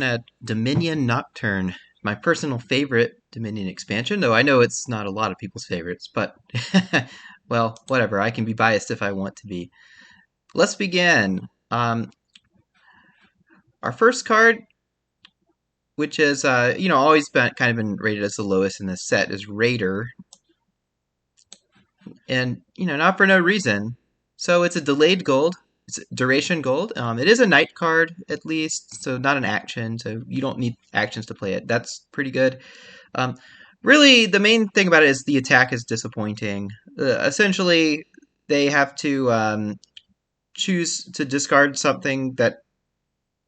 At Dominion Nocturne, my personal favorite Dominion expansion, though I know it's not a lot of people's favorites, but well, whatever. I can be biased if I want to be. Let's begin. Our first card, which is always been rated as the lowest in this set, is Raider, and not for no reason. So it's a delayed gold. It's duration gold. It is a night card at least, so not an action. So you don't need actions to play it. That's pretty good. Um, really, the main thing about it is the attack is disappointing. Essentially, they have to choose to discard something that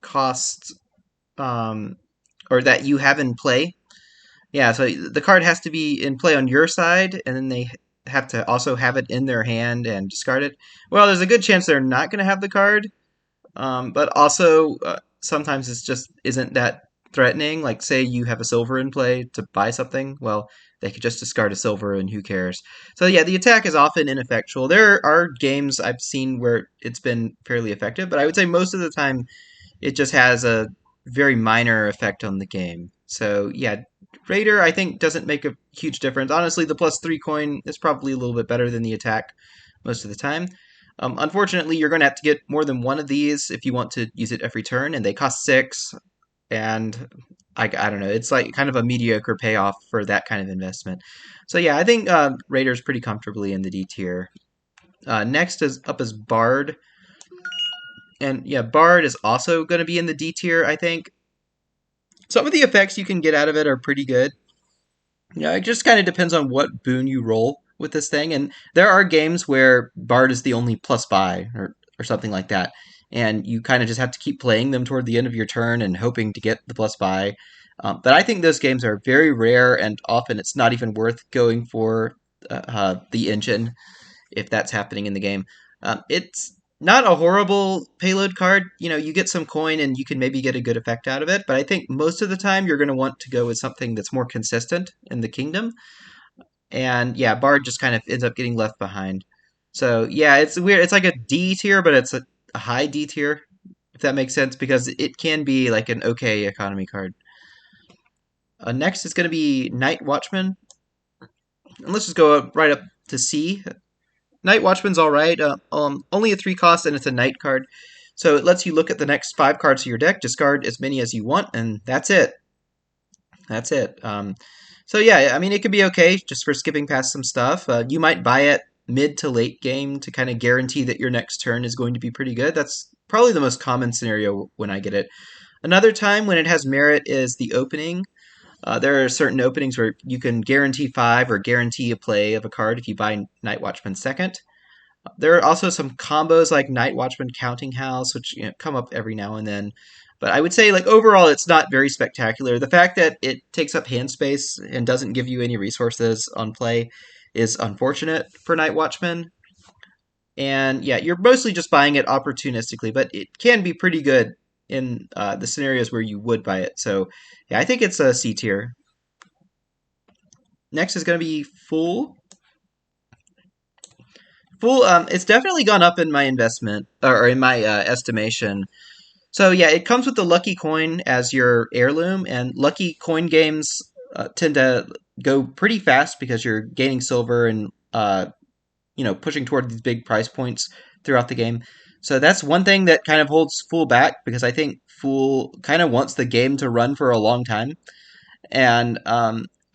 costs or that you have in play. Yeah, so the card has to be in play on your side, and then they have to also have it in their hand and discard it. Well, there's a good chance they're not going to have the card, but also sometimes it just isn't that threatening. Like, say you have a silver in play to buy something, well, they could just discard a silver and who cares. So yeah, the attack is often ineffectual. There are games I've seen where it's been fairly effective, but I would say most of the time it just has a very minor effect on the game. So yeah, Raider, I think, doesn't make a huge difference. Honestly, the +3 coin is probably a little bit better than the attack most of the time. Unfortunately, you're going to have to get more than one of these if you want to use it every turn, and they cost 6, and I don't know. It's like kind of a mediocre payoff for that kind of investment. So yeah, I think Raider's pretty comfortably in the D tier. Next is Bard. And yeah, Bard is also going to be in the D tier, I think. Some of the effects you can get out of it are pretty good. Yeah, it just kind of depends on what boon you roll with this thing. And there are games where Bard is the only plus buy or something like that. And you kind of just have to keep playing them toward the end of your turn and hoping to get the plus buy. But I think those games are very rare, and often it's not even worth going for the engine if that's happening in the game. It's not a horrible payload card. You get some coin and you can maybe get a good effect out of it, but I think most of the time you're going to want to go with something that's more consistent in the kingdom. And yeah, Bard just kind of ends up getting left behind. So yeah, it's weird. It's like a D tier, but it's a high D tier, if that makes sense, because it can be like an okay economy card. Next is going to be Night Watchman. And let's just go right up to C. Night Watchman's alright. Only a 3 cost, and it's a night card. So it lets you look at the next 5 cards of your deck, discard as many as you want, and that's it. That's it. So yeah, I mean, it could be okay just for skipping past some stuff. You might buy it mid to late game to kind of guarantee that your next turn is going to be pretty good. That's probably the most common scenario when I get it. Another time when it has merit is the opening. There are certain openings where you can guarantee 5 or guarantee a play of a card if you buy Night Watchman second. There are also some combos like Night Watchman Counting House, which come up every now and then. But I would say, like, overall, it's not very spectacular. The fact that it takes up hand space and doesn't give you any resources on play is unfortunate for Night Watchman. And yeah, you're mostly just buying it opportunistically, but it can be pretty good in the scenarios where you would buy it. So yeah, I think it's a C tier. Next is going to be Fool. Fool, it's definitely gone up in my investment, or in my estimation. So yeah, it comes with the lucky coin as your heirloom, and lucky coin games tend to go pretty fast because you're gaining silver and pushing toward these big price points throughout the game. So that's one thing that kind of holds Fool back, because I think Fool kind of wants the game to run for a long time. And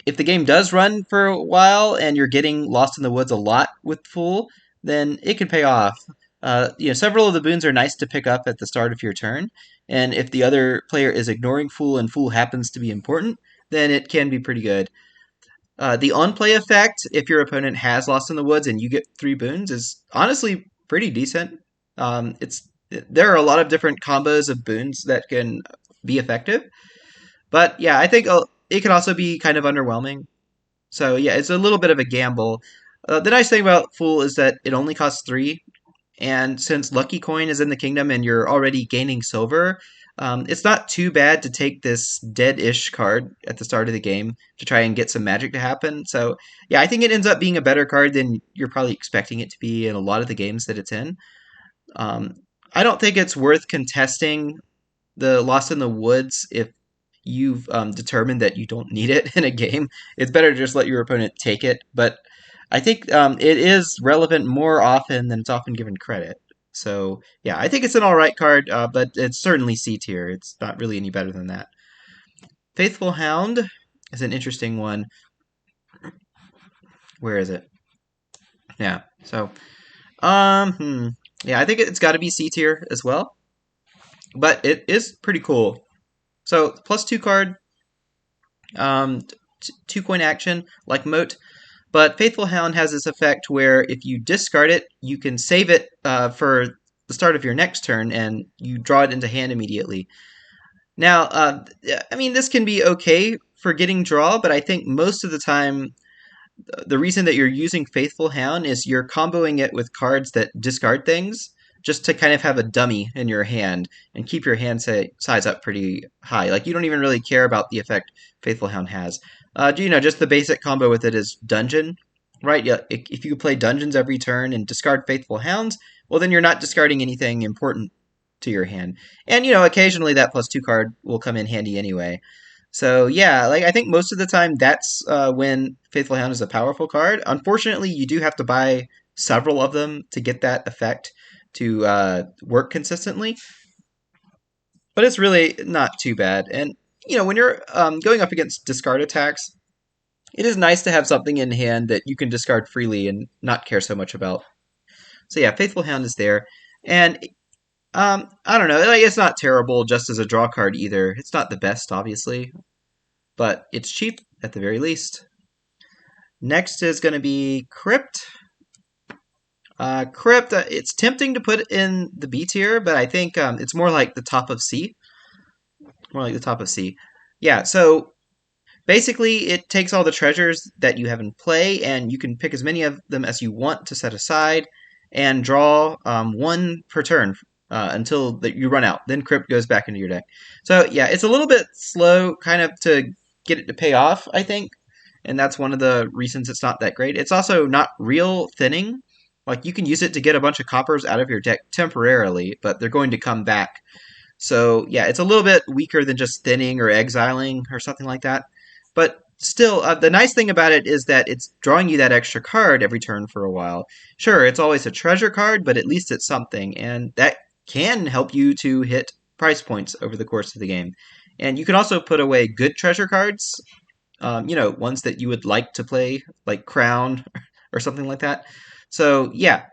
if the game does run for a while and you're getting lost in the woods a lot with Fool, then it can pay off. Several of the boons are nice to pick up at the start of your turn, and if the other player is ignoring Fool and Fool happens to be important, then it can be pretty good. The on-play effect, if your opponent has Lost in the Woods and you get 3 boons, is honestly pretty decent. There are a lot of different combos of boons that can be effective, but yeah, I think it can also be kind of underwhelming. So yeah, it's a little bit of a gamble. The nice thing about Fool is that it only costs 3, and since Lucky Coin is in the kingdom and you're already gaining silver, it's not too bad to take this dead-ish card at the start of the game to try and get some magic to happen. So yeah, I think it ends up being a better card than you're probably expecting it to be in a lot of the games that it's in. I don't think it's worth contesting the Lost in the Woods if you've determined that you don't need it in a game. It's better to just let your opponent take it, but I think it is relevant more often than it's often given credit. So yeah, I think it's an alright card, but it's certainly C tier. It's not really any better than that. Faithful Hound is an interesting one. Where is it? Yeah, so yeah, I think it's got to be C tier as well, but it is pretty cool. So +2 card, 2-coin action like Moat, but Faithful Hound has this effect where if you discard it, you can save it for the start of your next turn, and you draw it into hand immediately. Now, I mean, this can be okay for getting draw, but I think most of the time, the reason that you're using Faithful Hound is you're comboing it with cards that discard things, just to kind of have a dummy in your hand and keep your hand size up pretty high. Like, you don't even really care about the effect Faithful Hound has. Just the basic combo with it is Dungeon, right? Yeah, if you play Dungeons every turn and discard Faithful Hounds, well, then you're not discarding anything important to your hand. And, occasionally that +2 card will come in handy anyway. So yeah, like I think most of the time that's when Faithful Hound is a powerful card. Unfortunately, you do have to buy several of them to get that effect to work consistently. But it's really not too bad. And when you're going up against discard attacks, it is nice to have something in hand that you can discard freely and not care so much about. So yeah, Faithful Hound is there. And I don't know, like, it's not terrible just as a draw card either. It's not the best, obviously, but it's cheap at the very least. Next is going to be Crypt. Crypt, it's tempting to put in the B tier, but I think it's more like the top of C. More like the top of C. Yeah, so basically it takes all the treasures that you have in play, and you can pick as many of them as you want to set aside, and draw one per turn until you run out. Then Crypt goes back into your deck. So yeah, it's a little bit slow kind of to get it to pay off, I think, and that's one of the reasons it's not that great. It's also not real thinning. Like, you can use it to get a bunch of coppers out of your deck temporarily, but they're going to come back. So yeah, it's a little bit weaker than just thinning or exiling or something like that. But still, the nice thing about it is that it's drawing you that extra card every turn for a while. Sure, it's always a treasure card, but at least it's something, and that can help you to hit price points over the course of the game. And you can also put away good treasure cards, ones that you would like to play, like Crown or something like that. So yeah,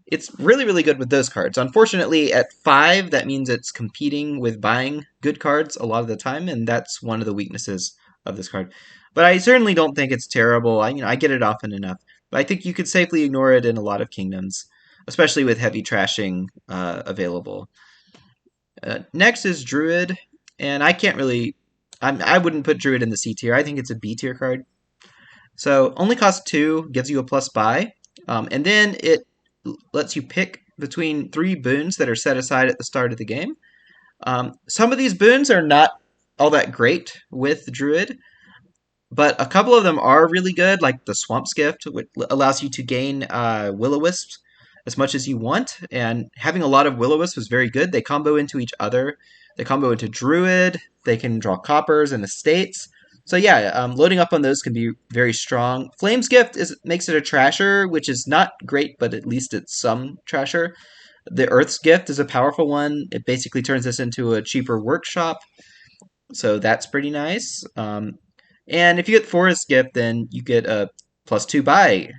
it's really, really good with those cards. Unfortunately, at 5, that means it's competing with buying good cards a lot of the time, and that's one of the weaknesses of this card. But I certainly don't think it's terrible. I get it often enough. But I think you could safely ignore it in a lot of kingdoms, especially with heavy trashing available. Next is Druid, and I wouldn't put Druid in the C tier. I think it's a B tier card. So only costs 2, gives you a plus buy, and then it lets you pick between 3 boons that are set aside at the start of the game. Some of these boons are not all that great with Druid, but a couple of them are really good, like the Swamp's Gift, which allows you to gain Will-O-Wisps as much as you want, and having a lot of Will-O-Wisps is very good. They combo into each other. They combo into Druid. They can draw coppers and estates. So yeah, loading up on those can be very strong. Flame's Gift makes it a trasher, which is not great, but at least it's some trasher. The Earth's Gift is a powerful one. It basically turns this into a cheaper workshop, so that's pretty nice. And if you get Forest Gift, then you get a +2 buy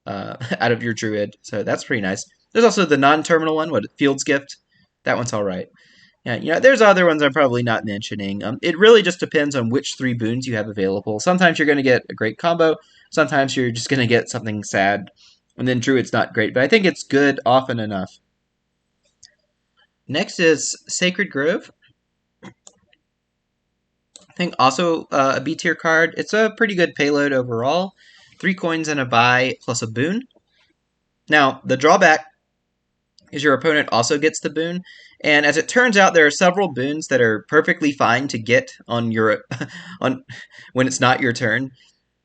out of your Druid, so that's pretty nice. There's also the non-terminal one, Field's Gift. That one's all right. Yeah, there's other ones I'm probably not mentioning. It really just depends on which 3 boons you have available. Sometimes you're going to get a great combo. Sometimes you're just going to get something sad. And then Druid's not great, but I think it's good often enough. Next is Sacred Grove. I think also a B tier card. It's a pretty good payload overall. 3 coins and a buy plus a boon. Now, the drawback is your opponent also gets the boon, and as it turns out, there are several boons that are perfectly fine to get on your when it's not your turn.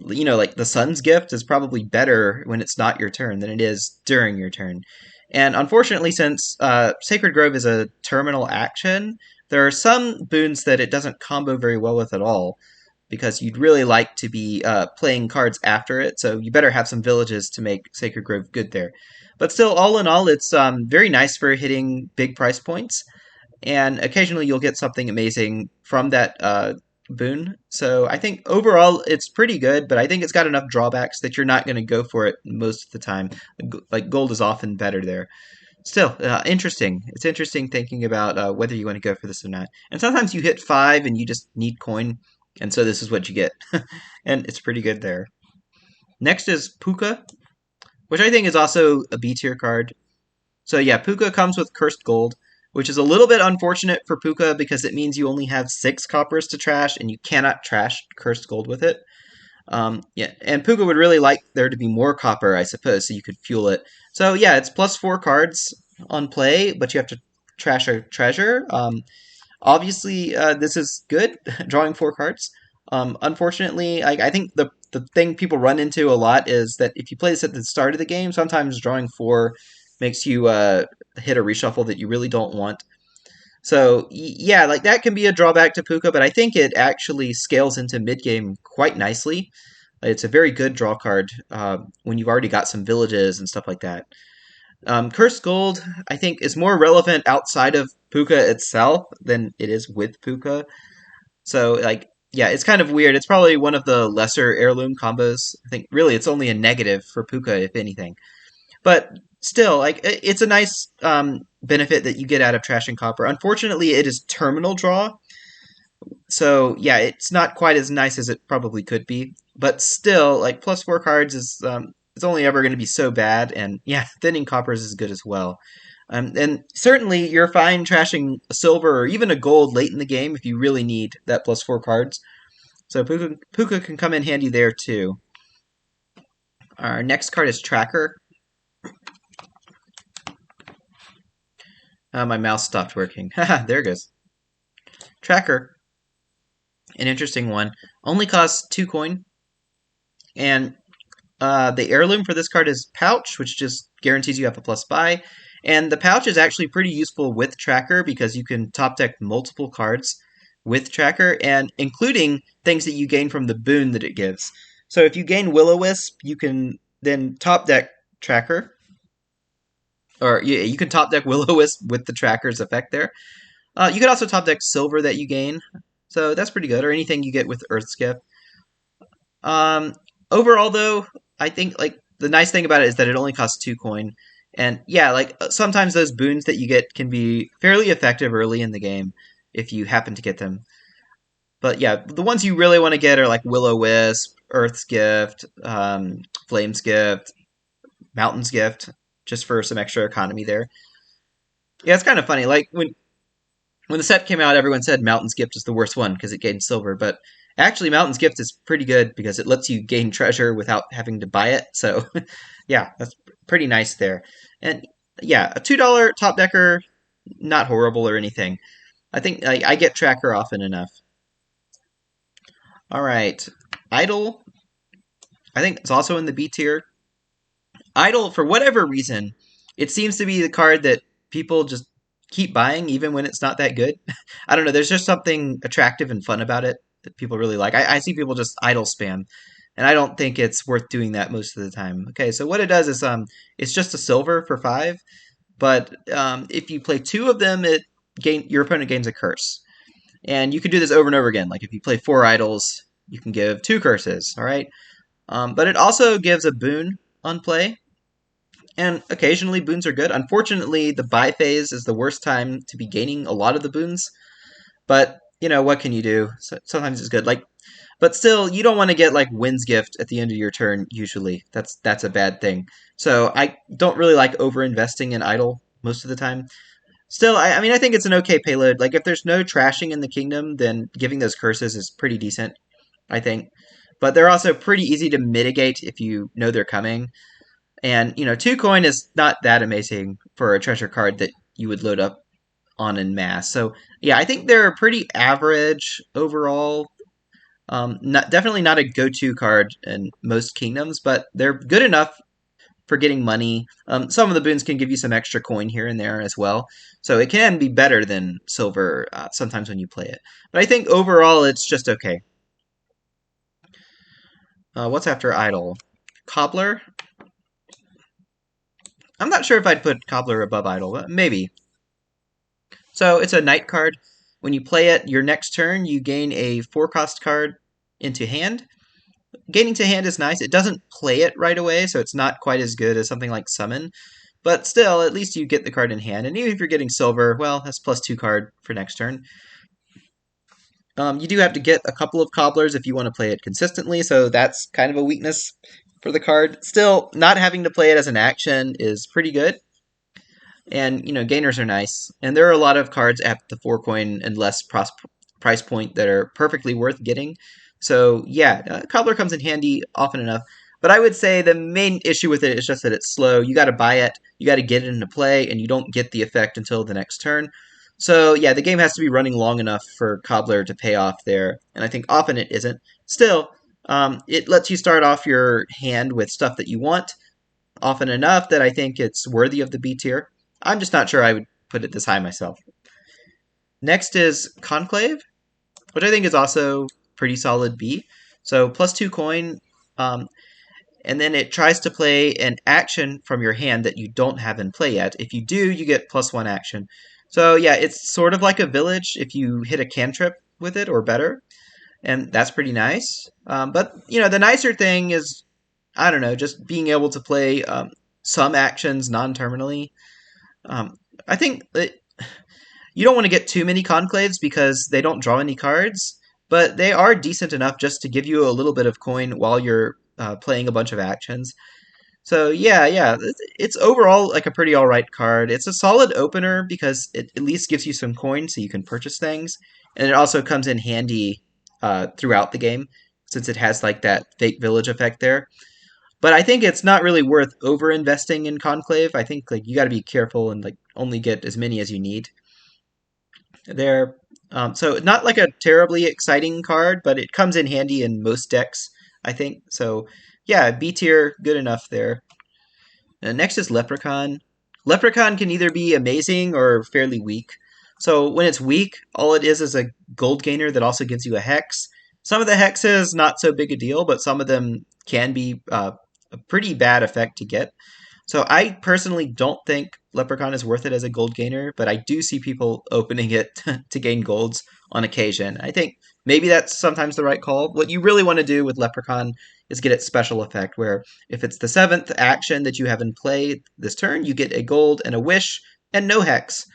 Like the Sun's Gift is probably better when it's not your turn than it is during your turn. And unfortunately, since Sacred Grove is a terminal action, There are some boons that it doesn't combo very well with at all, because you'd really like to be playing cards after it, so you better have some villages to make Sacred Grove good there. But still, all in all, it's very nice for hitting big price points, and occasionally you'll get something amazing from that boon. So I think overall it's pretty good, but I think it's got enough drawbacks that you're not going to go for it most of the time. Like gold is often better there. Still, interesting. It's interesting thinking about whether you want to go for this or not. And sometimes you hit 5 and you just need coin, and so this is what you get. And it's pretty good there. Next is Puka, which I think is also a B tier card. So yeah, Puka comes with Cursed Gold, which is a little bit unfortunate for Puka because it means you only have 6 coppers to trash, and you cannot trash Cursed Gold with it. Yeah, and Puka would really like there to be more copper, I suppose, so you could fuel it. So yeah, it's +4 cards on play, but you have to trash a treasure. Obviously, this is good, drawing 4 cards. Unfortunately, I think the thing people run into a lot is that if you play this at the start of the game, sometimes drawing 4 makes you hit a reshuffle that you really don't want. So yeah, like that can be a drawback to Puka, but I think it actually scales into mid-game quite nicely. It's a very good draw card when you've already got some villages and stuff like that. Cursed Gold, I think, is more relevant outside of Puka itself than it is with Puka. So, like, yeah, it's kind of weird. It's probably one of the lesser heirloom combos. I think, really, it's only a negative for Puka, if anything. But still, like, it's a nice benefit that you get out of Trash and Copper. Unfortunately, it is terminal draw. So, yeah, it's not quite as nice as it probably could be. But still, like, +4 cards is it's only ever going to be so bad. And, yeah, thinning coppers is good as well. And certainly, you're fine trashing a silver or even a gold late in the game if you really need that +4 cards. So Puka can come in handy there, too. Our next card is Tracker. My mouse stopped working. Haha, there it goes. Tracker. An interesting one. Only costs 2 coin. And the heirloom for this card is Pouch, which just guarantees you have a +buy. And the Pouch is actually pretty useful with Tracker because you can top deck multiple cards with Tracker, and including things that you gain from the boon that it gives. So if you gain Will-O-Wisp, you can then top deck Tracker. Or you can top deck Will-O-Wisp with the Tracker's effect there. You can also top deck Silver that you gain. So that's pretty good, or anything you get with Earthskip. Overall, though, I think like the nice thing about it is that it only costs 2 coin. And yeah, like sometimes those boons that you get can be fairly effective early in the game if you happen to get them. But yeah, the ones you really want to get are like Will-O-Wisp, Earth's Gift, Flame's Gift, Mountain's Gift, just for some extra economy there. Yeah, it's kind of funny. Like when the set came out, everyone said Mountain's Gift is the worst one because it gained silver, but actually Mountain's Gift is pretty good because it lets you gain treasure without having to buy it. So yeah, that's pretty nice there. And yeah, a $2 top decker, not horrible or anything. I think I get Tracker often enough. All right, Idol. I think it's also in the B tier. Idol, for whatever reason, it seems to be the card that people just keep buying even when it's not that good. I don't know, there's just something attractive and fun about it that people really like. I see people just Idol spam, and I don't think it's worth doing that most of the time. Okay, so what it does is it's just a silver for 5, but if you play 2 of them, your opponent gains a curse. And you can do this over and over again. Like if you play 4 idols, you can give 2 curses, all right? But it also gives a boon on play, and occasionally boons are good. Unfortunately, the buy phase is the worst time to be gaining a lot of the boons, but you know, what can you do? So, sometimes it's good. But still, you don't want to get like Wind's Gift at the end of your turn, usually. That's a bad thing. So I don't really like over-investing in Idol most of the time. Still, I mean, I think it's an okay payload. Like, if there's no trashing in the kingdom, then giving those curses is pretty decent, I think. But they're also pretty easy to mitigate if you know they're coming. And, you know, 2 coin is not that amazing for a treasure card that you would load up on en masse. So, yeah, I think they're pretty average overall. Definitely not a go-to card in most kingdoms, but they're good enough for getting money. Some of the boons can give you some extra coin here and there as well. So it can be better than silver sometimes when you play it. But I think overall it's just okay. What's after Idol? Cobbler? I'm not sure if I'd put Cobbler above Idol, but maybe. So it's a night card. When you play it, your next turn, you gain a 4-cost card into hand. Gaining to hand is nice. It doesn't play it right away, so it's not quite as good as something like Summon. But still, at least you get the card in hand. And even if you're getting silver, well, that's +2 card for next turn. You do have to get a couple of Cobblers if you want to play it consistently, so that's kind of a weakness for the card. Still, not having to play it as an action is pretty good. And, gainers are nice. And there are a lot of cards at the 4-coin and less price point that are perfectly worth getting. So, yeah, Cobbler comes in handy often enough. But I would say the main issue with it is just that it's slow. You got to buy it, you got to get it into play, and you don't get the effect until the next turn. So, yeah, the game has to be running long enough for Cobbler to pay off there. And I think often it isn't. Still, it lets you start off your hand with stuff that you want often enough that I think it's worthy of the B tier. I'm just not sure I would put it this high myself. Next is Conclave, which I think is also pretty solid B. So +2 coin, and then it tries to play an action from your hand that you don't have in play yet. If you do, you get +1 action. So yeah, it's sort of like a village if you hit a cantrip with it or better, and that's pretty nice. But the nicer thing is, I don't know, just being able to play some actions non-terminally. I think that you don't want to get too many conclaves because they don't draw any cards, but they are decent enough just to give you a little bit of coin while you're playing a bunch of actions. So yeah, it's overall like a pretty alright card. It's a solid opener because it at least gives you some coin so you can purchase things, and it also comes in handy throughout the game since it has like that fake village effect there. But I think it's not really worth over investing in Conclave. I think like you got to be careful and like only get as many as you need. There, so not like a terribly exciting card, but it comes in handy in most decks, I think. So yeah, B tier, good enough there. Next is Leprechaun. Leprechaun can either be amazing or fairly weak. So when it's weak, all it is a gold gainer that also gives you a hex. Some of the hexes, not so big a deal, but some of them can be a pretty bad effect to get. So I personally don't think Leprechaun is worth it as a gold gainer, but I do see people opening it to gain golds on occasion. I think maybe that's sometimes the right call. What you really want to do with Leprechaun is get its special effect, where if it's the 7th action that you have in play this turn, you get a gold and a wish and no hex.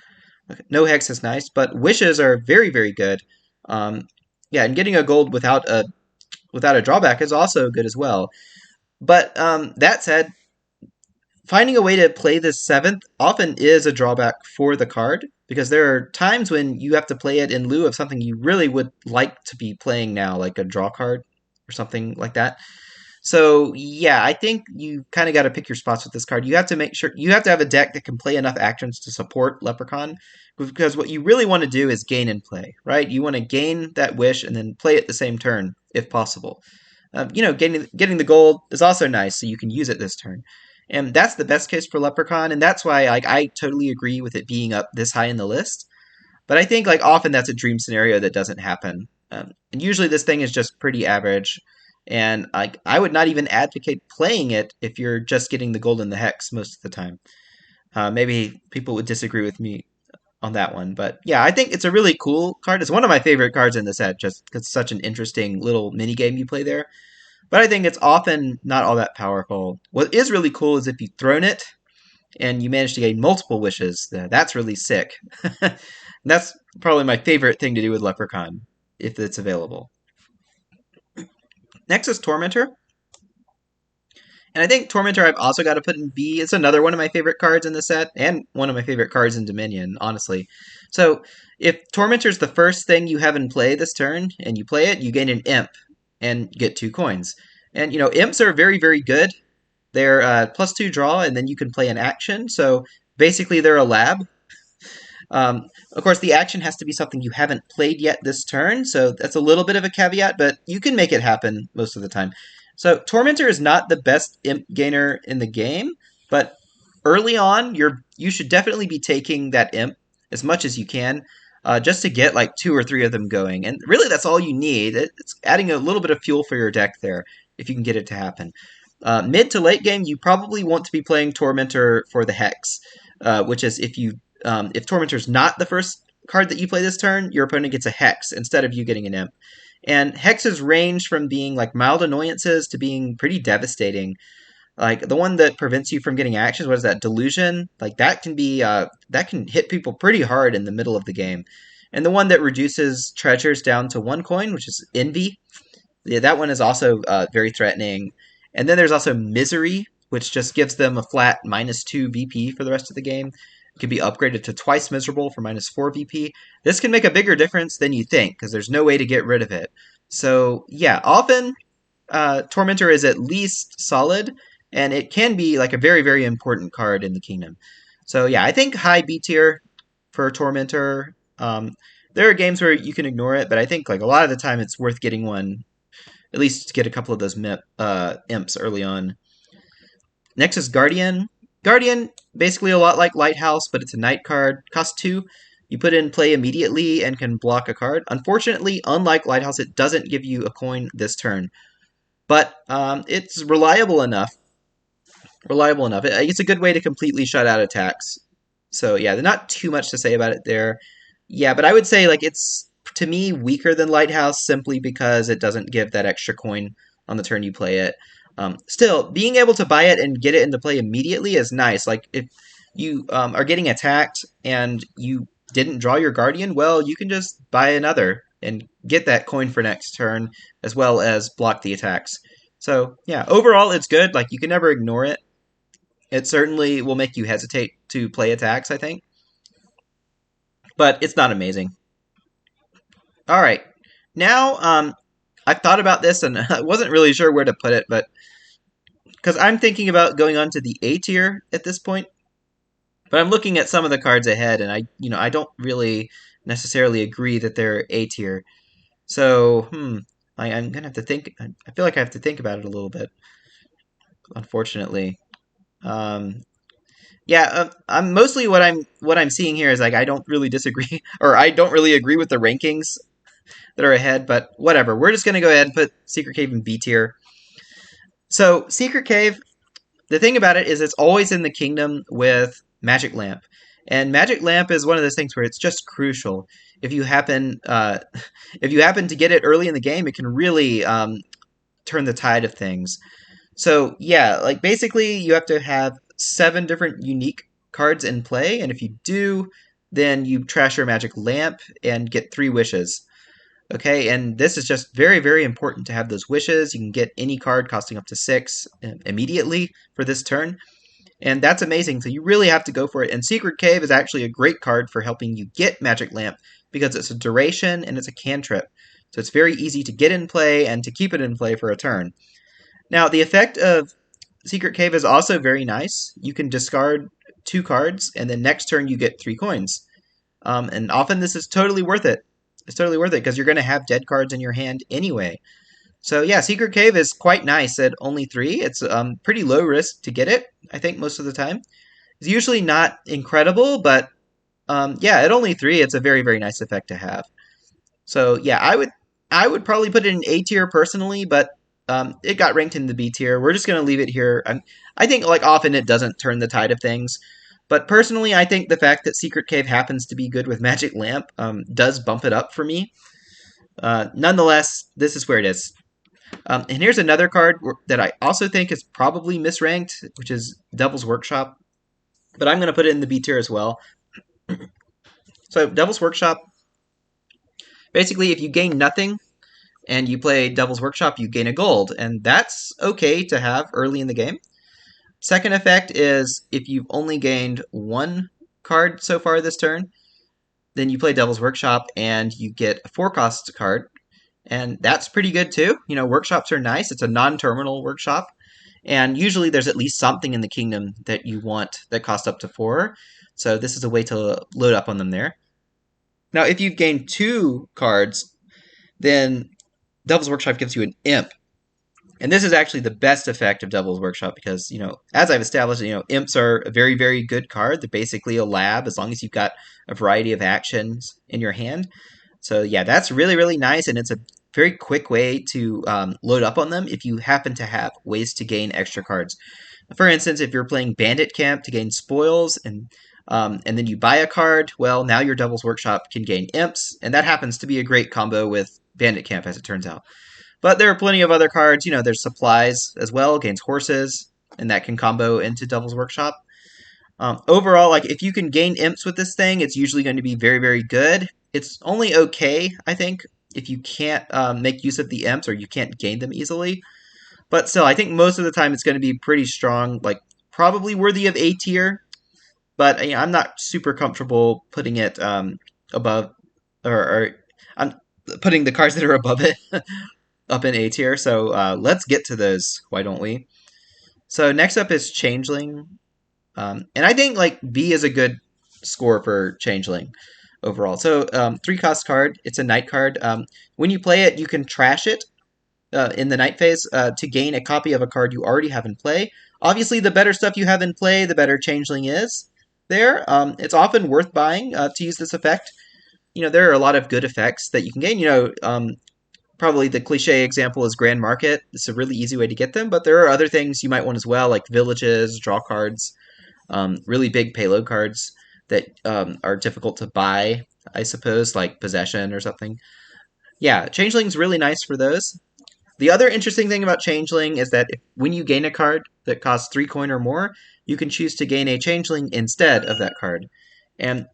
No hex is nice, but wishes are very, very good. Yeah, and getting a gold without a drawback is also good as well. But that said, finding a way to play this 7th often is a drawback for the card, because there are times when you have to play it in lieu of something you really would like to be playing now, like a draw card or something like that. So yeah, I think you kind of got to pick your spots with this card. You have to make sure you have to have a deck that can play enough actions to support Leprechaun, because what you really want to do is gain and play, right? You want to gain that wish and then play it the same turn if possible. Getting the gold is also nice, so you can use it this turn. And that's the best case for Leprechaun, and that's why I totally agree with it being up this high in the list. But I think often that's a dream scenario that doesn't happen. And usually this thing is just pretty average, and I would not even advocate playing it if you're just getting the gold and the hex most of the time. Maybe people would disagree with me on that one, but yeah, I think it's a really cool card. It's one of my favorite cards in the set, just because it's such an interesting little mini game you play there. But I think it's often not all that powerful. What is really cool is if you throne it and you manage to gain multiple wishes. That's really sick. That's probably my favorite thing to do with Leprechaun, if it's available. Next is Tormentor. And I think Tormentor I've also got to put in B. It's another one of my favorite cards in the set, and one of my favorite cards in Dominion, honestly. So if Tormentor's the first thing you have in play this turn, and you play it, you gain an imp, and get 2 coins. And, imps are very, very good. They're +2 draw, and then you can play an action. So basically they're a lab. Of course, the action has to be something you haven't played yet this turn, so that's a little bit of a caveat, but you can make it happen most of the time. So Tormentor is not the best imp gainer in the game, but early on, you should definitely be taking that imp as much as you can, just to get like 2 or 3 of them going. And really, that's all you need. It's adding a little bit of fuel for your deck there, if you can get it to happen. Mid to late game, you probably want to be playing Tormentor for the Hex, which is if Tormentor's not the first card that you play this turn, your opponent gets a Hex instead of you getting an Imp. And Hexes range from being like mild annoyances to being pretty devastating. Like the one that prevents you from getting actions, what is that, Delusion? Like that can be that can hit people pretty hard in the middle of the game. And the one that reduces treasures down to 1 coin, which is Envy. Yeah, that one is also very threatening. And then there's also Misery, which just gives them a flat -2 VP for the rest of the game. It can be upgraded to twice miserable for -4 VP. This can make a bigger difference than you think, because there's no way to get rid of it. So yeah, often Tormentor is at least solid, and it can be like a very, very important card in the kingdom. So yeah, I think high B tier for Tormentor. There are games where you can ignore it, but I think like a lot of the time it's worth getting one, at least to get a couple of those imps early on. Next is Guardian. Guardian, basically a lot like Lighthouse, but it's a night card. Costs 2. You put in play immediately and can block a card. Unfortunately, unlike Lighthouse, it doesn't give you a coin this turn. But it's reliable enough. It's a good way to completely shut out attacks. So yeah, there's not too much to say about it there. Yeah, but I would say like it's, to me, weaker than Lighthouse simply because it doesn't give that extra coin on the turn you play it. Still, being able to buy it and get it into play immediately is nice. Like, if you are getting attacked and you didn't draw your Guardian, well, you can just buy another and get that coin for next turn, as well as block the attacks. So, yeah, overall, it's good. Like, you can never ignore it. It certainly will make you hesitate to play attacks, I think. But it's not amazing. All right. Now, I've thought about this, and I wasn't really sure where to put it, but because I'm thinking about going on to the A tier at this point. But I'm looking at some of the cards ahead, and I don't really necessarily agree that they're A tier. So, I'm gonna have to think. I feel like I have to think about it a little bit. Unfortunately, yeah. I'm mostly what I'm seeing here is like I don't really disagree, or I don't really agree with the rankings that are ahead. But whatever. We're just gonna go ahead and put Secret Cave in B tier. So Secret Cave, the thing about it is it's always in the kingdom with Magic Lamp. And Magic Lamp is one of those things where it's just crucial. If you happen to get it early in the game, it can really turn the tide of things. So yeah, like basically you have to have 7 different unique cards in play, and if you do, then you trash your Magic Lamp and get 3 wishes. Okay, and this is just very, very important to have those wishes. You can get any card costing up to 6 immediately for this turn. And that's amazing, so you really have to go for it. And Secret Cave is actually a great card for helping you get Magic Lamp because it's a duration and it's a cantrip. So it's very easy to get in play and to keep it in play for a turn. Now, the effect of Secret Cave is also very nice. You can discard 2 cards, and then next turn you get 3 coins. And often this is totally worth it. It's totally worth it because you're going to have dead cards in your hand anyway. So yeah, Secret Cave is quite nice at only 3. It's pretty low risk to get it, I think, most of the time. It's usually not incredible, but yeah, at only 3, it's a very, very nice effect to have. So yeah, I would probably put it in A tier personally, but it got ranked in the B tier. We're just going to leave it here. I think like often it doesn't turn the tide of things. But personally, I think the fact that Secret Cave happens to be good with Magic Lamp does bump it up for me. Nonetheless, this is where it is. And here's another card that I also think is probably misranked, which is Devil's Workshop. But I'm going to put it in the B tier as well. So Devil's Workshop, basically if you gain nothing and you play Devil's Workshop, you gain a gold. And that's okay to have early in the game. Second effect is if you've only gained 1 card so far this turn, then you play Devil's Workshop and you get a 4-cost card. And that's pretty good too. You know, workshops are nice. It's a non-terminal workshop. And usually there's at least something in the kingdom that you want that costs up to 4. So this is a way to load up on them there. Now, if you've gained 2 cards, then Devil's Workshop gives you an imp. And this is actually the best effect of Devil's Workshop because, as I've established, imps are a very, very good card. They're basically a lab as long as you've got a variety of actions in your hand. So yeah, that's really, really nice, and it's a very quick way to load up on them if you happen to have ways to gain extra cards. For instance, if you're playing Bandit Camp to gain spoils, and then you buy a card, well, now your Devil's Workshop can gain imps, and that happens to be a great combo with Bandit Camp, as it turns out. But there are plenty of other cards. There's supplies as well, gains horses, and that can combo into Devil's Workshop. Overall, like if you can gain imps with this thing, it's usually going to be very, very good. It's only okay, I think, if you can't make use of the imps or you can't gain them easily. But still, I think most of the time it's going to be pretty strong, like probably worthy of A tier. But I'm not super comfortable putting it above, or I'm putting the cards that are above it up in A tier. So let's get to those. Why don't we? So next up is Changeling. And I think like B is a good score for Changeling overall. So 3-cost card. It's a night card. When you play it, you can trash it in the night phase to gain a copy of a card you already have in play. Obviously, the better stuff you have in play, the better Changeling is there. It's often worth buying to use this effect. There are a lot of good effects that you can gain. Probably the cliche example is Grand Market. It's a really easy way to get them, but there are other things you might want as well, like villages, draw cards, really big payload cards that are difficult to buy, I suppose, like Possession or something. Yeah, Changeling's really nice for those. The other interesting thing about Changeling is that when you gain a card that costs 3 coin or more, you can choose to gain a Changeling instead of that card. And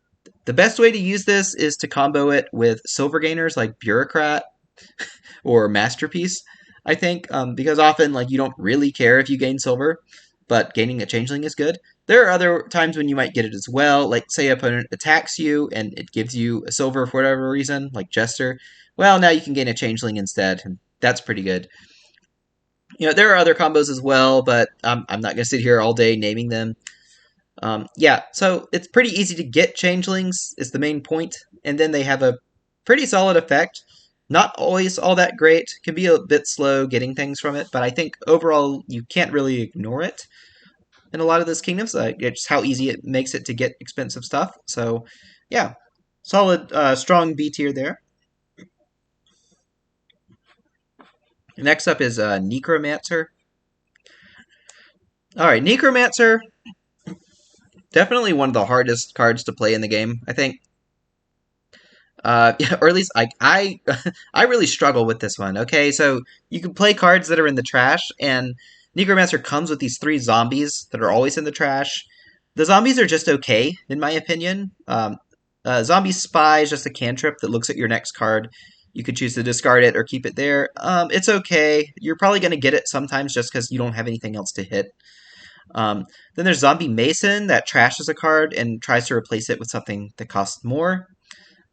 the best way to use this is to combo it with silver gainers like Bureaucrat or Masterpiece, I think, because often like you don't really care if you gain silver, but gaining a Changeling is good. There are other times when you might get it as well, like say an opponent attacks you and it gives you a silver for whatever reason, like Jester. Well, now you can gain a Changeling instead, and that's pretty good. There are other combos as well, but I'm not going to sit here all day naming them. Yeah, so it's pretty easy to get Changelings is the main point, and then they have a pretty solid effect. Not always all that great, can be a bit slow getting things from it, but I think overall you can't really ignore it in a lot of those kingdoms. It's how easy it makes it to get expensive stuff. So yeah, solid, strong B tier there. Next up is Necromancer. Alright, Necromancer, definitely one of the hardest cards to play in the game, I think. Yeah, or at least I really struggle with this one. Okay, so you can play cards that are in the trash, and Necromancer comes with these 3 zombies that are always in the trash. The zombies are just okay, in my opinion. Zombie Spy is just a cantrip that looks at your next card. You could choose to discard it or keep it there. It's okay. You're probably going to get it sometimes just because you don't have anything else to hit. Then there's Zombie Mason that trashes a card and tries to replace it with something that costs more.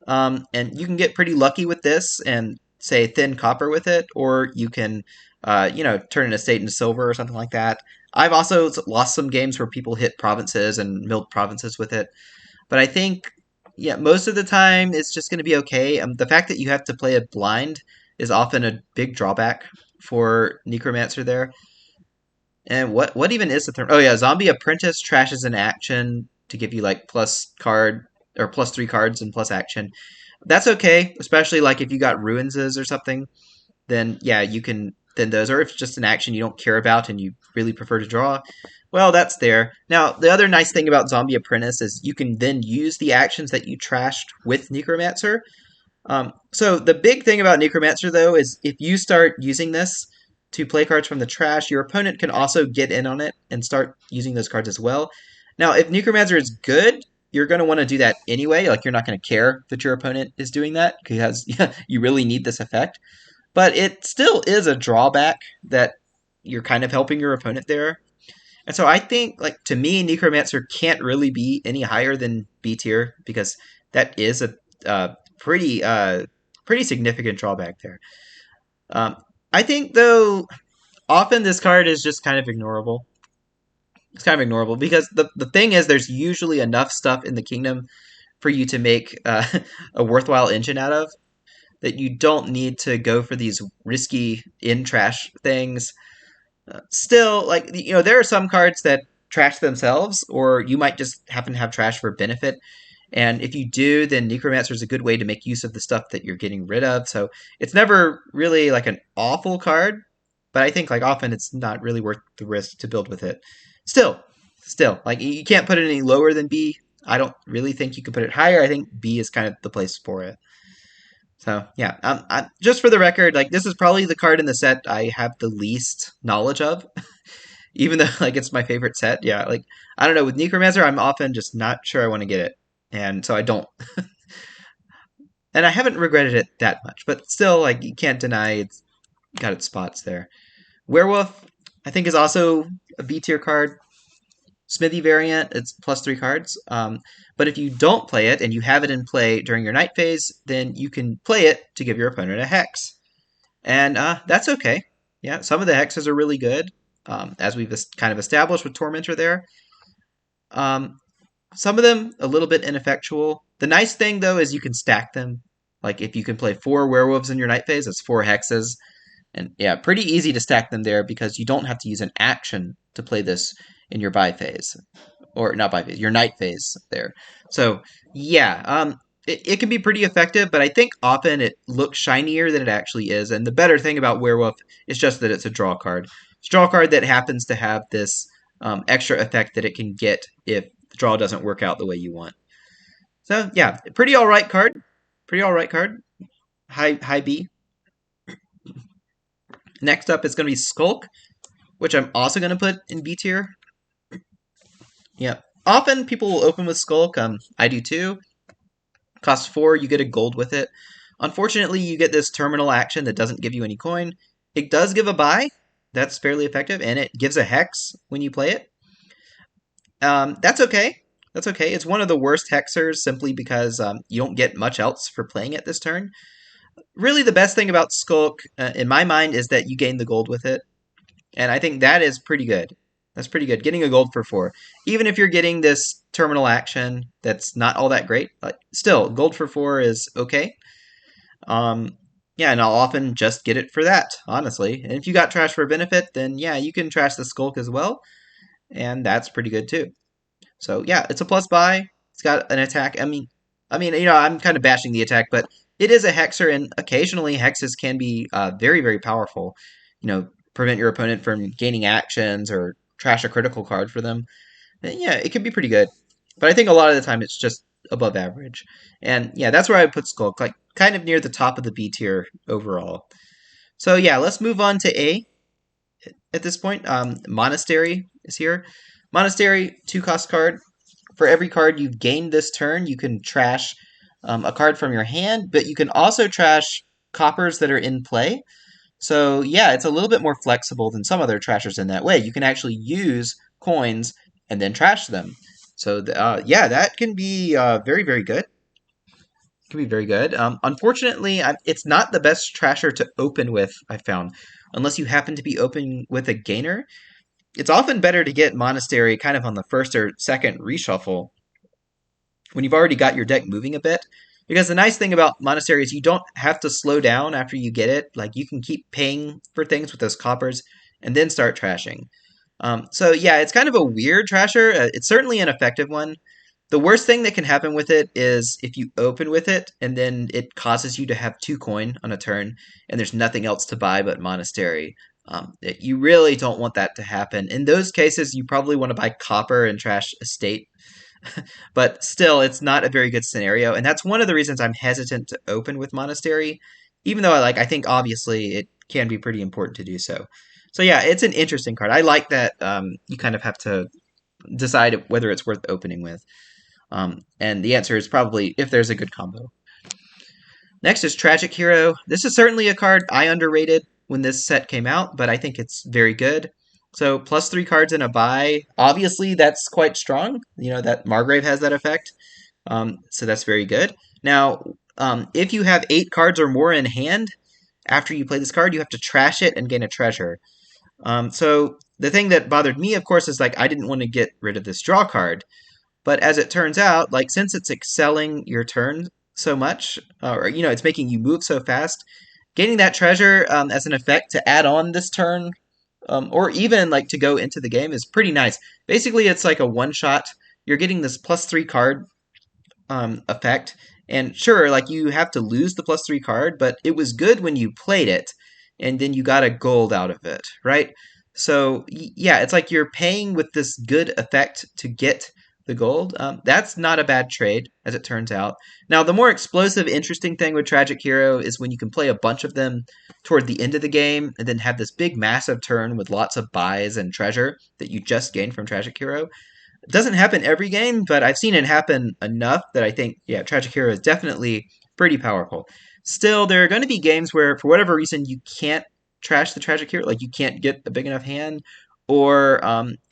And you can get pretty lucky with this and say thin copper with it, or you can, turn an estate into silver or something like that. I've also lost some games where people hit provinces and milled provinces with it. But I think, yeah, most of the time it's just going to be okay. The fact that you have to play it blind is often a big drawback for Necromancer there. And what even is the term? Oh yeah, Zombie Apprentice trashes an action to give you like plus card or plus 3 cards and plus action. That's okay, especially like if you got Ruinses or something. Then yeah, you can then those. Or if it's just an action you don't care about and you really prefer to draw, well, that's there. Now, the other nice thing about Zombie Apprentice is you can then use the actions that you trashed with Necromancer. So the big thing about Necromancer, though, is if you start using this to play cards from the trash, your opponent can also get in on it and start using those cards as well. Now, if Necromancer is good, you're going to want to do that anyway. Like, you're not going to care that your opponent is doing that because you really need this effect. But it still is a drawback that you're kind of helping your opponent there. And so I think, like, to me, Necromancer can't really be any higher than B tier because that is a pretty significant drawback there. I think, though, often this card is just kind of ignorable. It's kind of ignorable because the thing is there's usually enough stuff in the kingdom for you to make a worthwhile engine out of. that you don't need to go for these risky in-trash things. Still, like, there are some cards that trash themselves, or you might just happen to have trash for benefit. And if you do, then Necromancer is a good way to make use of the stuff that you're getting rid of. So it's never really like an awful card, but I think like often it's not really worth the risk to build with it. Still, like you can't put it any lower than B. I don't really think you can put it higher. I think B is kind of the place for it. So yeah, just for the record, like this is probably the card in the set I have the least knowledge of, even though like it's my favorite set. Yeah, like I don't know, with Necromancer, I'm often just not sure I want to get it, and so I don't. And I haven't regretted it that much, but still, like you can't deny it's got its spots there. Werewolf, I think, is also a B tier card. Smithy variant, it's +3 cards. But if you don't play it and you have it in play during your night phase, then you can play it to give your opponent a hex. And that's okay. Yeah, some of the hexes are really good, as we've kind of established with Tormentor there. Some of them a little bit ineffectual. The nice thing, though, is you can stack them. Like if you can play 4 werewolves in your night phase, that's 4 hexes. And yeah, pretty easy to stack them there because you don't have to use an action to play this in your buy phase. Or not buy phase, your night phase there. So yeah, it can be pretty effective, but I think often it looks shinier than it actually is. And the better thing about Werewolf is just that it's a draw card. It's a draw card that happens to have this extra effect that it can get if the draw doesn't work out the way you want. So yeah, pretty alright card. Pretty alright card. High B. Next up is going to be Skulk, which I'm also going to put in B tier. Yeah. Often people will open with Skulk. I do too. Costs 4, you get a gold with it. Unfortunately, you get this terminal action that doesn't give you any coin. It does give a buy. That's fairly effective, and it gives a hex when you play it. That's okay. That's okay. It's one of the worst hexers simply because you don't get much else for playing it this turn. Really, the best thing about Skulk, in my mind, is that you gain the gold with it. And I think that is pretty good. That's pretty good. Getting a gold for 4. Even if you're getting this terminal action that's not all that great, still, gold for 4 is okay. Yeah, and I'll often just get it for that, honestly. And if you got trash for benefit, then yeah, you can trash the Skulk as well. And that's pretty good too. So yeah, it's a plus buy. It's got an attack. I mean, I'm kind of bashing the attack, but it is a hexer, and occasionally hexes can be very, very powerful. Prevent your opponent from gaining actions or trash a critical card for them. And yeah, it can be pretty good. But I think a lot of the time it's just above average. And yeah, that's where I would put Skulk, like kind of near the top of the B tier overall. So yeah, let's move on to A at this point. Monastery is here. Monastery, 2-cost card. For every card you've gained this turn, you can trash a card from your hand, but you can also trash coppers that are in play. So yeah, it's a little bit more flexible than some other trashers in that way. You can actually use coins and then trash them. So yeah, that can be very, very good. It can be very good. Unfortunately, it's not the best trasher to open with, I found, unless you happen to be opening with a gainer. It's often better to get Monastery kind of on the first or second reshuffle when you've already got your deck moving a bit. Because the nice thing about Monastery is you don't have to slow down after you get it. Like, you can keep paying for things with those coppers and then start trashing. So yeah, it's kind of a weird trasher. It's certainly an effective one. The worst thing that can happen with it is if you open with it and then it causes you to have 2 coin on a turn and there's nothing else to buy but Monastery. You really don't want that to happen. In those cases, you probably want to buy copper and trash estate. But still, it's not a very good scenario, and that's one of the reasons I'm hesitant to open with Monastery, even though I think obviously it can be pretty important to do so. So yeah, it's an interesting card. I like that you kind of have to decide whether it's worth opening with. And the answer is probably if there's a good combo. Next is Tragic Hero. This is certainly a card I underrated when this set came out, but I think it's very good. So +3 cards in a buy. Obviously, that's quite strong. That Margrave has that effect. So that's very good. Now, if you have 8 cards or more in hand, after you play this card, you have to trash it and gain a treasure. So the thing that bothered me, of course, is I didn't want to get rid of this draw card. But as it turns out, since it's excelling your turn so much, or it's making you move so fast. Getting that treasure as an effect to add on this turn, or even like to go into the game, is pretty nice. Basically, it's like a one shot. You're getting this +3 card effect, and sure, like you have to lose the +3 card, but it was good when you played it, and then you got a gold out of it, right? So yeah, it's like you're paying with this good effect to get the gold. That's not a bad trade, as it turns out. Now, the more explosive, interesting thing with Tragic Hero is when you can play a bunch of them toward the end of the game, and then have this big, massive turn with lots of buys and treasure that you just gained from Tragic Hero. It doesn't happen every game, but I've seen it happen enough that I think, yeah, Tragic Hero is definitely pretty powerful. Still, there are going to be games where, for whatever reason, you can't trash the Tragic Hero, like you can't get a big enough hand, or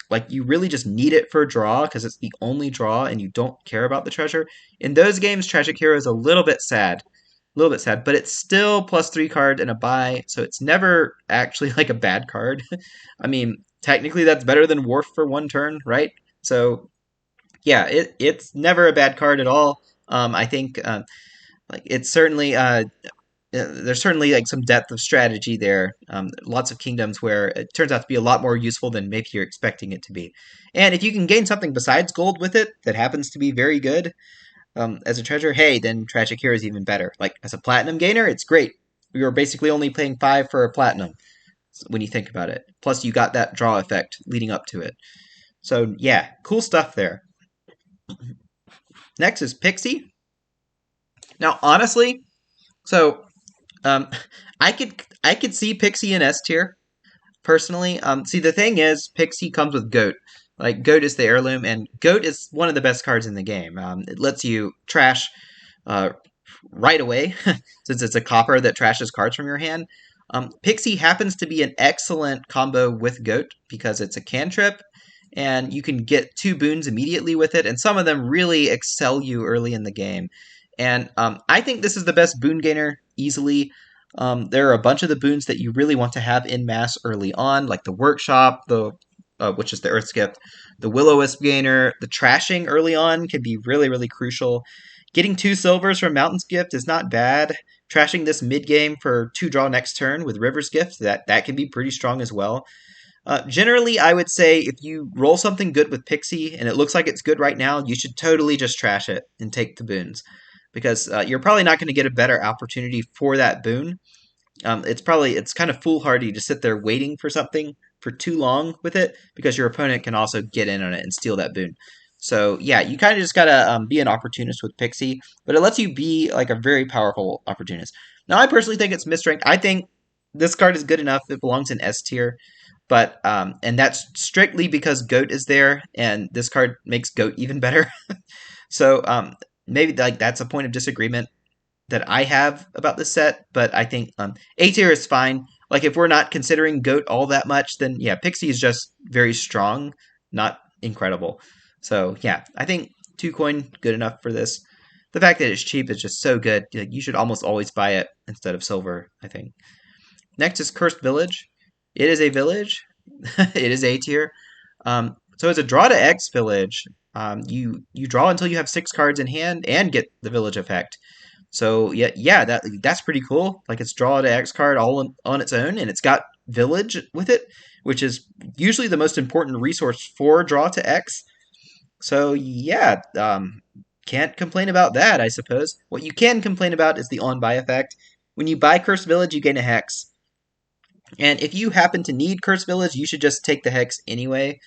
like you really just need it for a draw because it's the only draw and you don't care about the treasure. In those games, Tragic Hero is a little bit sad. A little bit sad, but it's still +3 card and a buy, so it's never actually like a bad card. I mean, technically that's better than Wharf for one turn, right? So yeah, it's never a bad card at all. I think like it's certainly there's certainly like some depth of strategy there. Lots of kingdoms where it turns out to be a lot more useful than maybe you're expecting it to be. And if you can gain something besides gold with it that happens to be very good as a treasure, hey, then Tragic Hero is even better. Like as a platinum gainer, it's great. You're basically only paying 5 for a platinum when you think about it. Plus, you got that draw effect leading up to it. So yeah, cool stuff there. Next is Pixie. Now, honestly, so um, I could see Pixie in S tier personally. See, the thing is, Pixie comes with Goat. Like Goat is the heirloom, and Goat is one of the best cards in the game. It lets you trash uh, right away, since it's a copper that trashes cards from your hand. Pixie happens to be an excellent combo with Goat because it's a cantrip, and you can get 2 boons immediately with it, and some of them really excel you early in the game. And I think this is the best boon gainer easily. There are a bunch of the boons that you really want to have in mass early on, like the Workshop, which is the Earth's Gift, the Will-O-Wisp gainer, the trashing early on can be really, really crucial. Getting 2 silvers from Mountain's Gift is not bad. Trashing this mid-game for 2 draw next turn with River's Gift, that can be pretty strong as well. Generally, I would say if you roll something good with Pixie and it looks like it's good right now, you should totally just trash it and take the boons. Because you're probably not going to get a better opportunity for that boon. It's kind of foolhardy to sit there waiting for something for too long with it, because your opponent can also get in on it and steal that boon. So yeah, you kind of just gotta be an opportunist with Pixie, but it lets you be like a very powerful opportunist. Now, I personally think it's misranked. I think this card is good enough; it belongs in S tier. But and that's strictly because Goat is there, and this card makes Goat even better. So maybe like that's a point of disagreement that I have about this set, but I think A tier is fine. Like if we're not considering Goat all that much, then yeah, Pixie is just very strong, not incredible. So yeah, I think 2 coin good enough for this. The fact that it's cheap is just so good. Like, you should almost always buy it instead of silver, I think. Next is Cursed Village. It is a village. It is A tier. So it's a draw to X village. You draw until you have 6 cards in hand and get the village effect. So yeah, that's pretty cool. Like it's draw to X card all on its own, and it's got village with it, which is usually the most important resource for draw to X. So yeah, can't complain about that, I suppose. What you can complain about is the on-buy effect. When you buy Cursed Village, you gain a Hex. And if you happen to need Cursed Village, you should just take the Hex anyway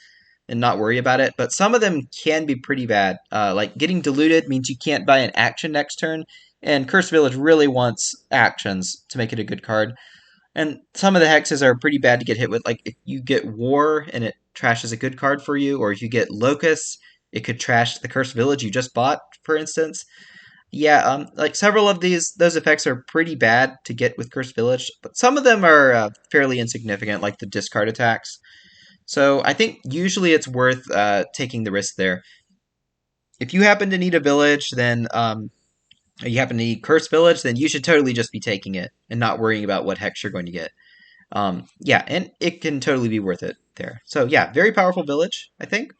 and not worry about it. But some of them can be pretty bad. Like getting diluted means you can't buy an action next turn, and Cursed Village really wants actions to make it a good card. And some of the hexes are pretty bad to get hit with. Like if you get War and it trashes a good card for you, or if you get Locust, it could trash the Cursed Village you just bought, for instance. Yeah, like several of those effects are pretty bad to get with Cursed Village, but some of them are fairly insignificant, like the discard attacks. So I think usually it's worth taking the risk there. If you happen to need a village, then you happen to need Cursed Village, then you should totally just be taking it and not worrying about what hex you're going to get. Yeah, and it can totally be worth it there. So yeah, very powerful village, I think.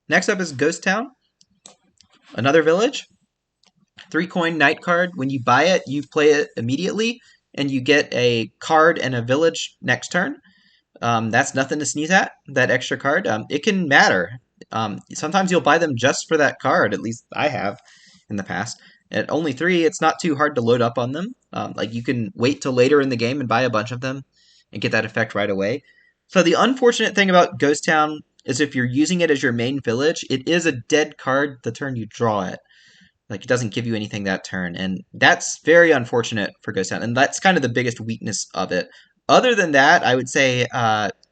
Next up is Ghost Town, another village. 3-coin night card. When you buy it, you play it immediately, and you get a card and a village next turn. That's nothing to sneeze at, that extra card. It can matter. Sometimes you'll buy them just for that card, at least I have in the past. At only 3, it's not too hard to load up on them. Like you can wait till later in the game and buy a bunch of them and get that effect right away. So the unfortunate thing about Ghost Town is if you're using it as your main village, it is a dead card the turn you draw it. Like it doesn't give you anything that turn, and that's very unfortunate for Ghost Town, and that's kind of the biggest weakness of it. Other than that, I would say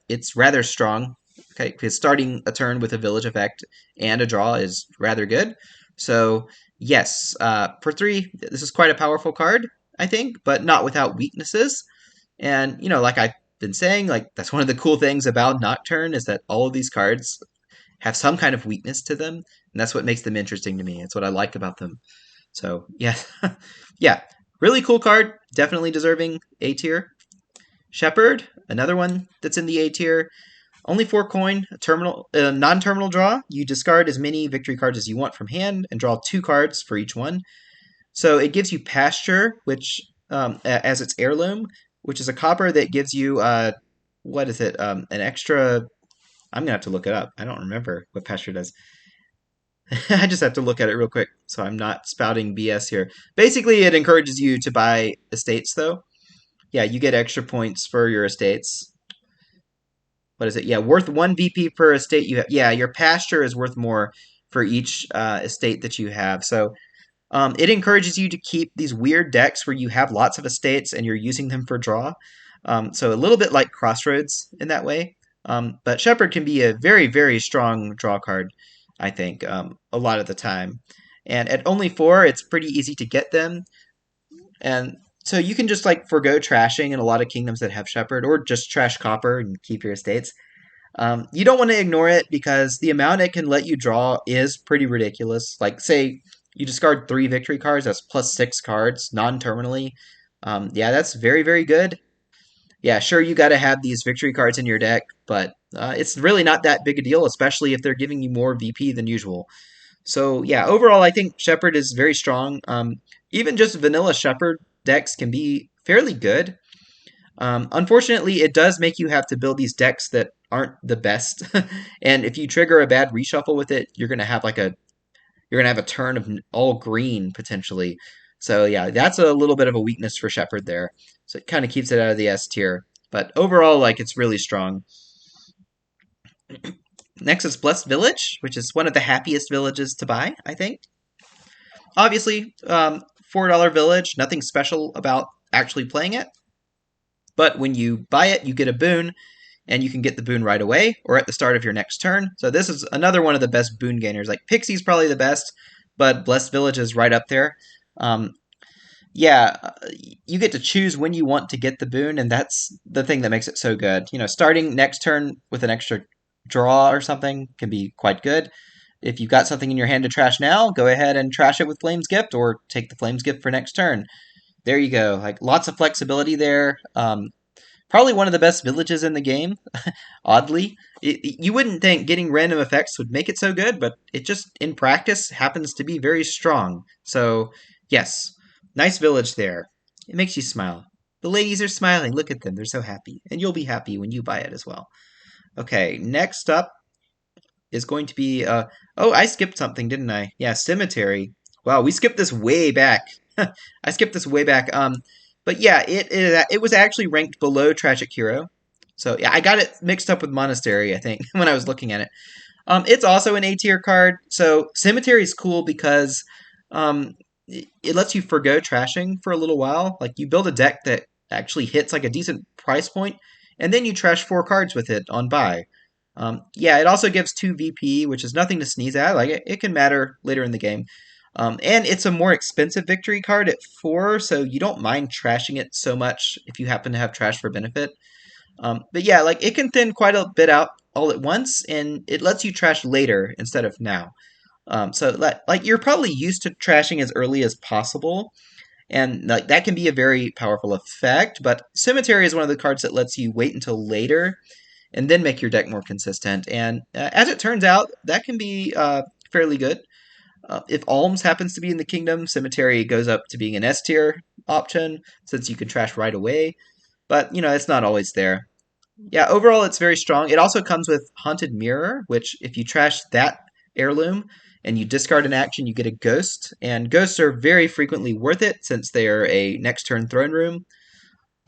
it's rather strong. Okay, because starting a turn with a village effect and a draw is rather good. So yes, for 3, this is quite a powerful card, I think, but not without weaknesses. And like I've been saying, like that's one of the cool things about Nocturne is that all of these cards have some kind of weakness to them, and that's what makes them interesting to me. It's what I like about them. So yeah, yeah, really cool card. Definitely deserving A tier. Shepard, another one that's in the A tier. Only 4 coin, non-terminal draw. You discard as many victory cards as you want from hand and draw 2 cards for each one. So it gives you Pasture, which as its heirloom, which is a copper that gives you what is it? An extra. I'm gonna have to look it up. I don't remember what Pasture does. I just have to look at it real quick, so I'm not spouting BS here. Basically, it encourages you to buy estates, though. Yeah, you get extra points for your estates. What is it? Yeah, worth 1 VP per estate you have. Yeah, your Pasture is worth more for each estate that you have. So it encourages you to keep these weird decks where you have lots of estates and you're using them for draw. So a little bit like Crossroads in that way. But Shepard can be a very, very strong draw card, I think, a lot of the time. And at only 4, it's pretty easy to get them. And so you can just like forgo trashing in a lot of kingdoms that have Shepard, or just trash Copper and keep your estates. You don't want to ignore it because the amount it can let you draw is pretty ridiculous. Like, say you discard 3 victory cards, that's plus 6 cards non-terminally. Yeah, that's very, very good. Yeah, sure, you got to have these victory cards in your deck, but it's really not that big a deal, especially if they're giving you more VP than usual. So yeah, overall, I think Shepard is very strong. Even just vanilla Shepard decks can be fairly good. Unfortunately, it does make you have to build these decks that aren't the best, and if you trigger a bad reshuffle with it, you're gonna have a turn of all green potentially. So yeah, that's a little bit of a weakness for Shepard there. So it kind of keeps it out of the S tier. But overall, like it's really strong. Next is Blessed Village, which is one of the happiest villages to buy, I think. Obviously, $4 village, nothing special about actually playing it. But when you buy it, you get a boon, and you can get the boon right away or at the start of your next turn. So this is another one of the best boon gainers. Like Pixie's probably the best, but Blessed Village is right up there. Yeah, you get to choose when you want to get the boon, and that's the thing that makes it so good. Starting next turn with an extra draw or something can be quite good. If you've got something in your hand to trash now, go ahead and trash it with Flame's Gift, or take the Flame's Gift for next turn. There you go. Like lots of flexibility there. Probably one of the best villages in the game, oddly. You wouldn't think getting random effects would make it so good, but it just, in practice, happens to be very strong. So, yes, nice village there. It makes you smile. The ladies are smiling. Look at them. They're so happy. And you'll be happy when you buy it as well. Okay, next up is going to be... oh, I skipped something, didn't I? Yeah, Cemetery. Wow, we skipped this way back. I skipped this way back. But yeah, it was actually ranked below Tragic Hero. So yeah, I got it mixed up with Monastery, I think, when I was looking at it. It's also an A tier card. So Cemetery is cool because it lets you forgo trashing for a little while. Like you build a deck that actually hits like a decent price point, and then you trash 4 cards with it on buy. Yeah, it also gives 2 VP, which is nothing to sneeze at. Like it can matter later in the game. And it's a more expensive victory card at 4, so you don't mind trashing it so much if you happen to have trash for benefit. But yeah, like it can thin quite a bit out all at once, and it lets you trash later instead of now. So like you're probably used to trashing as early as possible, and like that can be a very powerful effect. But Cemetery is one of the cards that lets you wait until later and then make your deck more consistent. And as it turns out, that can be fairly good. If Alms happens to be in the kingdom, Cemetery goes up to being an S tier option, since you can trash right away. But, it's not always there. Yeah, overall it's very strong. It also comes with Haunted Mirror, which if you trash that heirloom and you discard an action, you get a ghost. And ghosts are very frequently worth it since they are a next turn throne room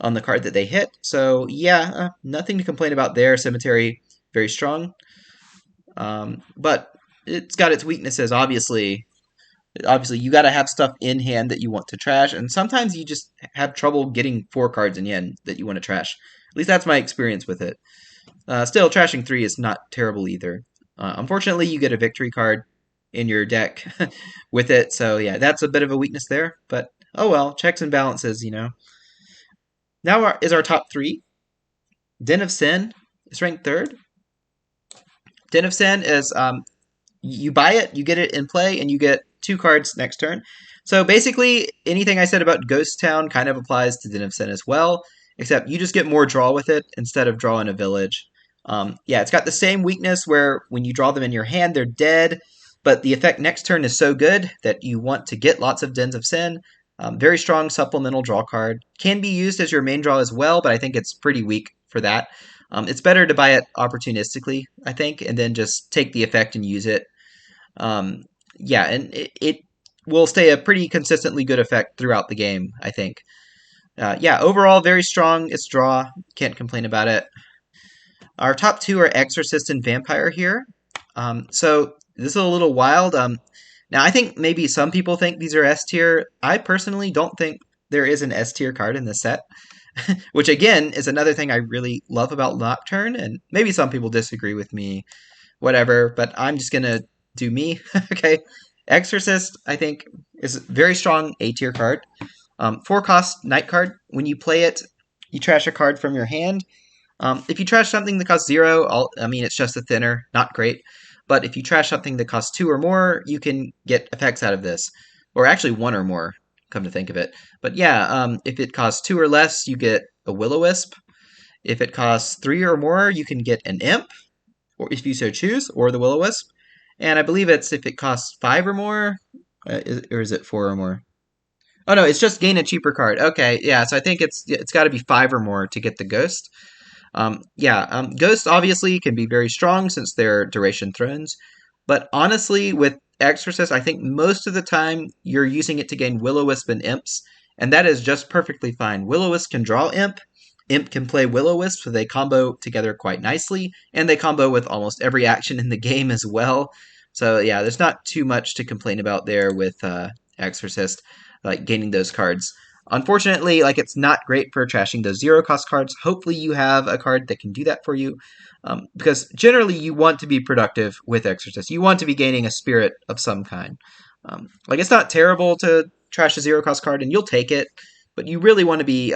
on the card that they hit. So yeah, nothing to complain about there. Cemetery, very strong. But it's got its weaknesses, obviously. Obviously, you got to have stuff in hand that you want to trash, and sometimes you just have trouble getting 4 cards in hand that you want to trash. At least that's my experience with it. Still, trashing 3 is not terrible either. Unfortunately, you get a victory card in your deck with it, so yeah, that's a bit of a weakness there. But oh well, checks and balances, Now is our top 3. Den of Sin is ranked 3rd. Den of Sin is you buy it, you get it in play, and you get 2 cards next turn. So basically, anything I said about Ghost Town kind of applies to Den of Sin as well, except you just get more draw with it instead of drawing a village. Yeah, it's got the same weakness where when you draw them in your hand, they're dead, but the effect next turn is so good that you want to get lots of Dens of Sin. Very strong supplemental draw card. Can be used as your main draw as well, but I think it's pretty weak for that. It's better to buy it opportunistically, I think, and then just take the effect and use it. Yeah, and it will stay a pretty consistently good effect throughout the game, I think. Yeah, overall, very strong. It's draw. Can't complain about it. Our top 2 are Exorcist and Vampire here. So this is a little wild. Now, I think maybe some people think these are S tier. I personally don't think there is an S tier card in this set, which again is another thing I really love about Nocturne, and maybe some people disagree with me, whatever, but I'm just going to do me. Okay. Exorcist, I think, is a very strong A tier card. 4 cost night card. When you play it, you trash a card from your hand. If you trash something that costs 0, it's just a thinner, not great. But if you trash something that costs 2 or more, you can get effects out of this. Or actually 1 or more, come to think of it. But yeah, if it costs 2 or less, you get a Will-O-Wisp. If it costs 3 or more, you can get an Imp, or if you so choose, or the Will-O-Wisp. And I believe it's if it costs 5 or more, or is it 4 or more? Oh no, it's just gain a cheaper card. Okay, yeah, so I think it's got to be 5 or more to get the Ghost. Ghosts obviously can be very strong since they're duration thrones, but honestly, with Exorcist, I think most of the time you're using it to gain Will-O-Wisp and Imps, and that is just perfectly fine. Will-O-Wisp can draw Imp, Imp can play Will-O-Wisp, so they combo together quite nicely, and they combo with almost every action in the game as well. So yeah, there's not too much to complain about there with Exorcist, like gaining those cards. Unfortunately, it's not great for trashing those 0-cost cards. Hopefully you have a card that can do that for you, because generally you want to be productive with Exorcist. You want to be gaining a spirit of some kind. It's not terrible to trash a 0-cost card, and you'll take it, but you really want to be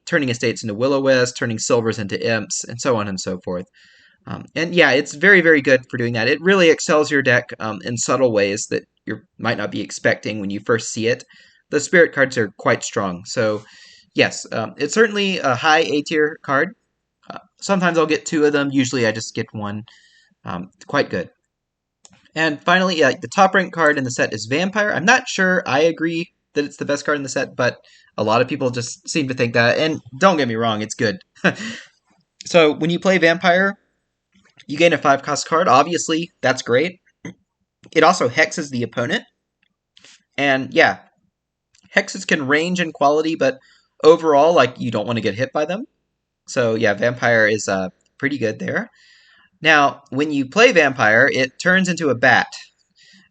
turning estates into Will-O-Wisp, turning silvers into Imps, and so on and so forth. And yeah, it's very, very good for doing that. It really excels your deck in subtle ways that you might not be expecting when you first see it. The spirit cards are quite strong. So, yes, it's certainly a high A tier card. Sometimes I'll get 2 of them. Usually I just get 1. Quite good. And finally, the top ranked card in the set is Vampire. I'm not sure I agree that it's the best card in the set, but a lot of people just seem to think that. And don't get me wrong, it's good. So when you play Vampire, you gain a 5-cost card. Obviously, that's great. It also hexes the opponent. And yeah, hexes can range in quality, but overall, you don't want to get hit by them. So yeah, Vampire is pretty good there. Now, when you play Vampire, it turns into a bat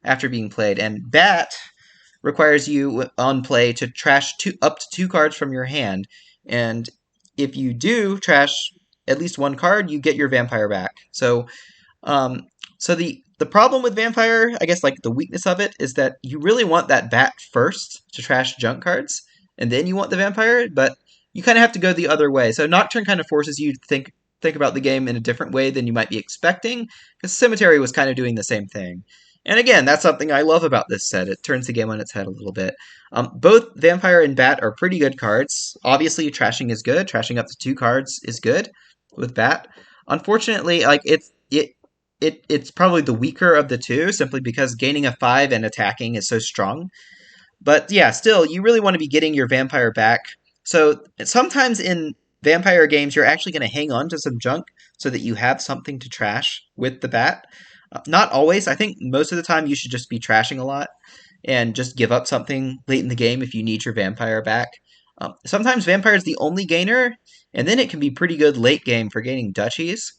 after being played, and Bat requires you on play to trash up to 2 cards from your hand, and if you do trash at least 1 card, you get your Vampire back. So, the problem with Vampire, I guess, the weakness of it, is that you really want that Bat first to trash junk cards, and then you want the Vampire, but you kind of have to go the other way. So Nocturne kind of forces you to think about the game in a different way than you might be expecting, because Cemetery was kind of doing the same thing. And again, that's something I love about this set. It turns the game on its head a little bit. Both Vampire and Bat are pretty good cards. Obviously, trashing is good. Trashing up to 2 cards is good with Bat. Unfortunately, it's probably the weaker of the two, simply because gaining a 5 and attacking is so strong. But yeah, still, you really want to be getting your vampire back. So sometimes in vampire games, you're actually going to hang on to some junk so that you have something to trash with the bat. Not always. I think most of the time you should just be trashing a lot and just give up something late in the game if you need your vampire back. Sometimes vampire is the only gainer, and then it can be pretty good late game for gaining duchies.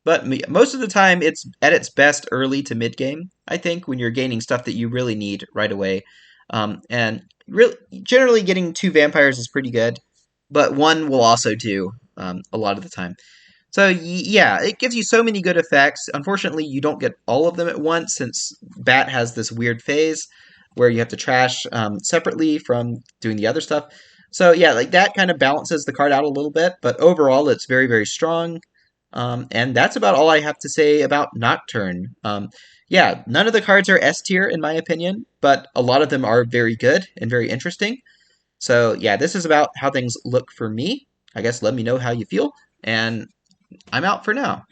But most of the time, it's at its best early to mid game, I think, when you're gaining stuff that you really need right away. And really, generally, getting 2 vampires is pretty good, but 1 will also do a lot of the time. So yeah, it gives you so many good effects. Unfortunately, you don't get all of them at once, since Bat has this weird phase where you have to trash separately from doing the other stuff. So yeah, like that kind of balances the card out a little bit, but overall it's very, very strong. And that's about all I have to say about Nocturne. Yeah, none of the cards are S tier in my opinion, but a lot of them are very good and very interesting. So yeah, this is about how things look for me. I guess let me know how you feel, and I'm out for now.